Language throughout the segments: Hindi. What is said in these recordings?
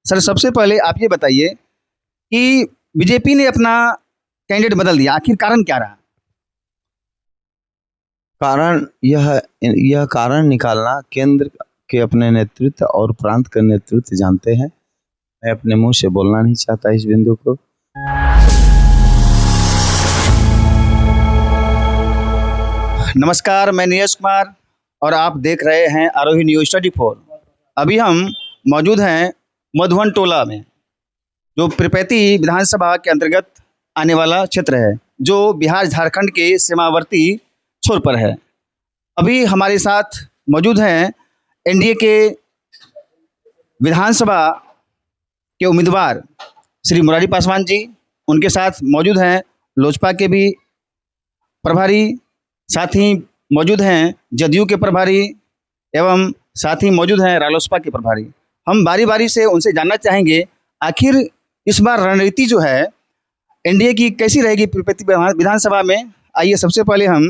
सर, सबसे पहले आप ये बताइए कि बीजेपी ने अपना कैंडिडेट बदल दिया, आखिर कारण क्या रहा? कारण यह कारण निकालना केंद्र के अपने नेतृत्व और प्रांत के नेतृत्व जानते हैं। मैं अपने मुंह से बोलना नहीं चाहता इस बिंदु को। नमस्कार, मैं नीरज कुमार और आप देख रहे हैं आरोही न्यूज 24। अभी हम मौजूद हैं मधुबन टोला में, जो पिरपैती विधानसभा के अंतर्गत आने वाला क्षेत्र है, जो बिहार झारखंड के सीमावर्ती छोर पर है। अभी हमारे साथ मौजूद हैं एनडीए के विधानसभा के उम्मीदवार श्री मुरारी पासवान जी। उनके साथ मौजूद हैं लोजपा के भी प्रभारी, साथ ही मौजूद हैं जदयू के प्रभारी एवं साथ ही मौजूद हैं रालोसपा के प्रभारी। हम बारी बारी से उनसे जानना चाहेंगे आखिर इस बार रणनीति जो है एनडीए की कैसी रहेगी पिरपैती विधानसभा में। आइए सबसे पहले हम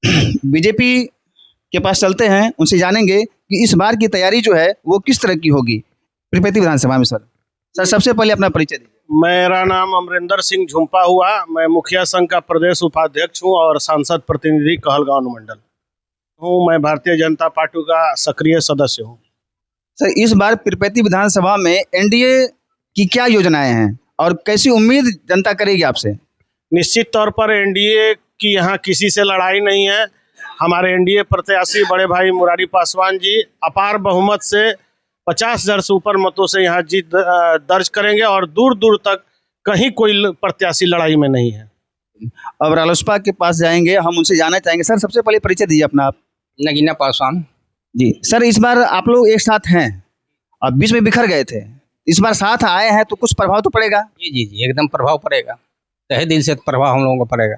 बीजेपी के पास चलते हैं, उनसे जानेंगे कि इस बार की तैयारी जो है वो किस तरह की होगी पिरपैती विधानसभा में। सर सबसे पहले अपना परिचय दीजिए। मेरा नाम अमरिंदर सिंह झुम्पा हुआ। मैं मुखिया संघ का प्रदेश उपाध्यक्ष हूं और सांसद प्रतिनिधि कहलगांव अनुमंडल हूं। मैं भारतीय जनता पार्टी का सक्रिय सदस्य हूं। सर, इस बार पिरपैती विधानसभा में एनडीए की क्या योजनाएं हैं और कैसी उम्मीद जनता करेगी आपसे? निश्चित तौर पर एनडीए की यहाँ किसी से लड़ाई नहीं है। हमारे एनडीए प्रत्याशी बड़े भाई मुरारी पासवान जी अपार बहुमत से 50,000 से ऊपर मतों से यहाँ जीत दर्ज करेंगे और दूर दूर तक कहीं कोई प्रत्याशी लड़ाई में नहीं है। अब रालोसपा के पास जाएंगे, हम उनसे जानना चाहेंगे। सर सबसे पहले परिचय दीजिए अपना आप। नगीना पासवान जी सर, इस बार आप लोग एक साथ हैं, अब बीच में बिखर गए थे, इस बार साथ आए हैं तो कुछ प्रभाव तो पड़ेगा? जी जी जी एकदम प्रभाव पड़ेगा, तहे दिल से प्रभाव हम लोगों को पड़ेगा।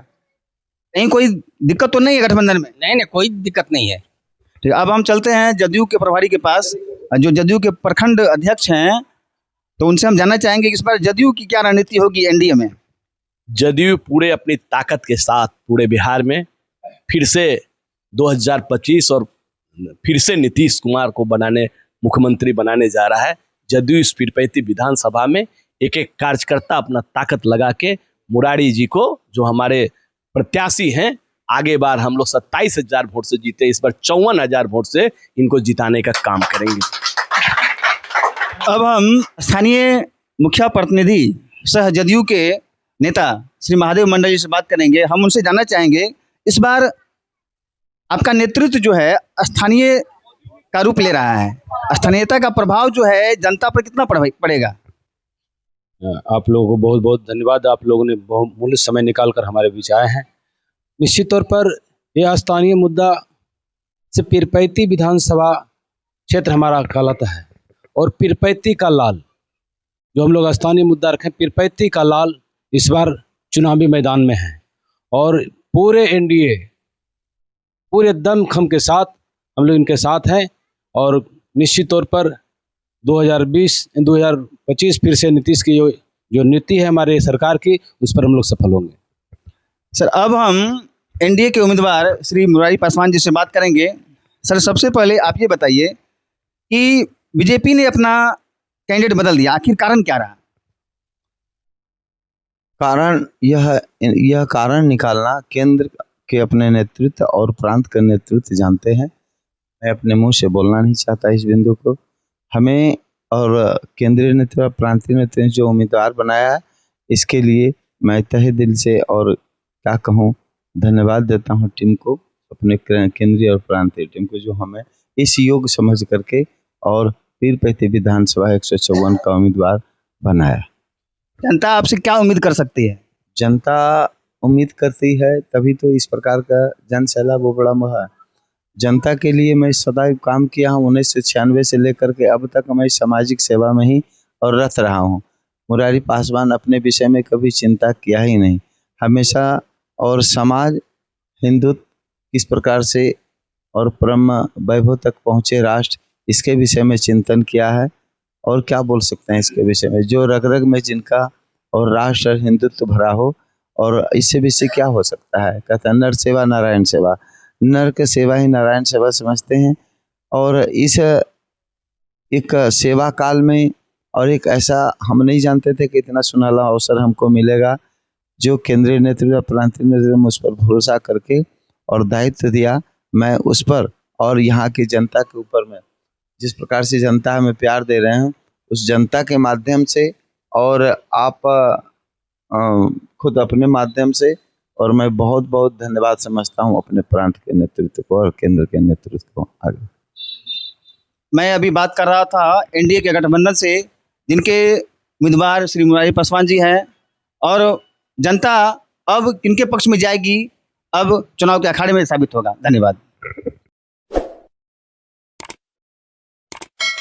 कहीं कोई दिक्कत तो नहीं है गठबंधन में? नहीं नहीं, कोई दिक्कत नहीं है। ठीक, अब हम चलते हैं जदयू के प्रभारी के पास, जो जदयू के प्रखंड अध्यक्ष हैं, तो उनसे हम जानना चाहेंगे कि इस बार जदयू की क्या रणनीति होगी एनडीए में। जदयू पूरे अपनी ताकत के साथ पूरे बिहार में फिर से 2025 और फिर से नीतीश कुमार को मुख्यमंत्री बनाने जा रहा है। जदयू इस पिरपैती विधानसभा में एक एक कार्यकर्ता अपना ताकत लगा के मुरारी जी को, जो हमारे प्रत्याशी हैं, आगे बार हम लोग 27,000 वोट से जीते, इस बार 54,000 वोट से इनको जिताने का काम करेंगे। अब हम स्थानीय मुखिया प्रतिनिधि सह जदयू के नेता श्री महादेव मंडल जी से बात करेंगे। हम उनसे जानना चाहेंगे इस बार आपका नेतृत्व जो है स्थानीय का रूप ले रहा है, स्थानीयता का प्रभाव जो है जनता पर कितना पड़ेगा? आप लोगों को बहुत बहुत धन्यवाद। आप लोगों ने बहुमूल्य समय निकालकर हमारे बीच आए हैं। निश्चित तौर पर यह स्थानीय मुद्दा से पिरपैती विधानसभा क्षेत्र हमारा कहलाता है और पिरपैती का लाल, जो हम लोग स्थानीय मुद्दा रखें, पिरपैती का लाल इस बार चुनावी मैदान में है और पूरे एनडीए पूरे दमखम के साथ हम लोग इनके साथ हैं और निश्चित तौर पर 2025 फिर से नीतीश की जो नीति है हमारे सरकार की, उस पर हम लोग सफल होंगे। सर, अब हम एनडीए के उम्मीदवार श्री मुरारी पासवान जी से बात करेंगे। सर सबसे पहले आप ये बताइए कि बीजेपी ने अपना कैंडिडेट बदल दिया, आखिर कारण क्या रहा? कारण यह कारण निकालना केंद्र के अपने नेतृत्व और प्रांत के नेतृत्व जानते हैं। मैं अपने मुंह से बोलना नहीं चाहता इस बिंदु को। हमें और केंद्रीय नेतृत्व प्रांतीय नेतृत्व जो उम्मीदवार बनाया है, इसके लिए मैं तहे दिल से और क्या कहूँ धन्यवाद देता हूँ टीम को, अपने केंद्रीय और प्रांतीय टीम को, जो हमें इस योग समझ करके और पिरपैती विधानसभा 154 का उम्मीदवार बनाया। जनता आपसे क्या उम्मीद कर सकती है? जनता उम्मीद करती है तभी तो इस प्रकार का जन सैलाब वो बड़ा महा। जनता के लिए मैं सदैव काम किया हूँ। 1996 से लेकर के अब तक मैं सामाजिक सेवा में ही और रत रहा हूँ। मुरारी पासवान अपने विषय में कभी चिंता किया ही नहीं, हमेशा और समाज हिंदुत्व किस प्रकार से और परम वैभव तक पहुँचे, राष्ट्र, इसके विषय में चिंतन किया है। और क्या बोल सकते हैं इसके विषय में, जो रग रग में जिनका और राष्ट्र और हिंदुत्व भरा हो, और इससे विषय क्या हो सकता है। कहते हैं नर सेवा नारायण सेवा, नर के सेवा ही नारायण सेवा समझते हैं। और इस एक सेवा काल में और एक ऐसा हम नहीं जानते थे कि इतना सुनहरा अवसर हमको मिलेगा। जो केंद्रीय नेतृत्व, प्रांतीय नेतृत्व मुझ पर भरोसा करके और दायित्व दिया, मैं उस पर और यहाँ की जनता के ऊपर में जिस प्रकार से जनता हमें प्यार दे रहे हैं, उस जनता के माध्यम से और आप खुद अपने माध्यम से, और मैं बहुत बहुत धन्यवाद समझता हूँ अपने प्रांत के नेतृत्व को और केंद्र के नेतृत्व को। आगे मैं अभी बात कर रहा था एनडीए के गठबंधन से, जिनके उम्मीदवार श्री मुरारी पासवान जी हैं, और जनता अब किनके पक्ष में जाएगी, अब चुनाव के अखाड़े में साबित होगा। धन्यवाद।